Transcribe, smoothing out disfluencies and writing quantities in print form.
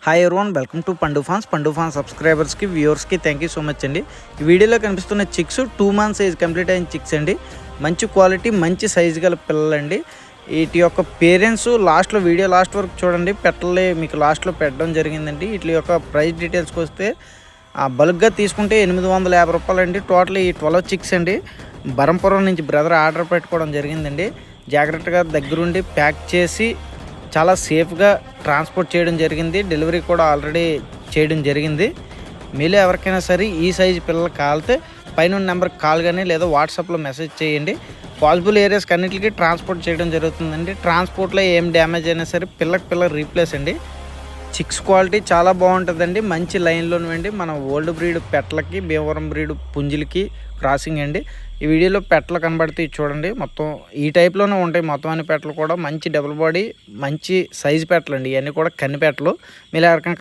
Hi everyone, welcome to పండు fans సబ్స్క్రైబర్స్కి వ్యూవర్స్కి థ్యాంక్ యూ సో మచ్ అండి. ఈ వీడియోలో కనిపిస్తున్న చిక్స్ 2 months ఏజ్ కంప్లీట్ అయిన చిక్స్ అండి. మంచి క్వాలిటీ మంచి సైజు గల పిల్లలండి. వీటి యొక్క పేరెంట్స్ లాస్ట్లో వీడియో లాస్ట్ వరకు చూడండి, పెట్టలే మీకు లాస్ట్లో పెట్టడం జరిగిందండి. వీటి యొక్క ప్రైస్ డీటెయిల్స్కి వస్తే బల్క్గా తీసుకుంటే 850 రూపాయలు అండి. టోటల్ ఈ 12 చిక్స్ అండి. బరంపురం నుంచి బ్రదర్ ఆర్డర్ పెట్టుకోవడం జరిగిందండి. జాగ్రత్తగా దగ్గరుండి ప్యాక్ చేసి చాలా సేఫ్గా ట్రాన్స్పోర్ట్ చేయడం జరిగింది. డెలివరీ కూడా ఆల్రెడీ చేయడం జరిగింది. మీలో ఎవరికైనా సరే ఈ సైజు పిల్లలు కాలితే పైన నెంబర్కి కాల్ కానీ లేదా వాట్సాప్లో మెసేజ్ చేయండి. పాసిబుల్ ఏరియాస్కి అన్నింటికి ట్రాన్స్పోర్ట్ చేయడం జరుగుతుందండి. ట్రాన్స్పోర్ట్లో ఏం డ్యామేజ్ అయినా సరే పిల్ల రీప్లేస్ అండి. చిక్స్ క్వాలిటీ చాలా బాగుంటుందండి. మంచి లైన్లోనివ్వండి. మన ఓల్డ్ బ్రీడ్ పెట్టలకి భీమవరం బ్రీడ్ పుంజులకి క్రాసింగ్ అండి. ఈ వీడియోలో పెట్టలు కనబడితే చూడండి, మొత్తం ఈ టైప్లోనే ఉంటాయి. మొత్తం అన్ని పెట్టలు కూడా మంచి డబుల్ బాడీ మంచి సైజు పెట్టలు అండి. ఇవన్నీ కూడా కన్ని పెట్టలు. మీరు ఎవరికైనా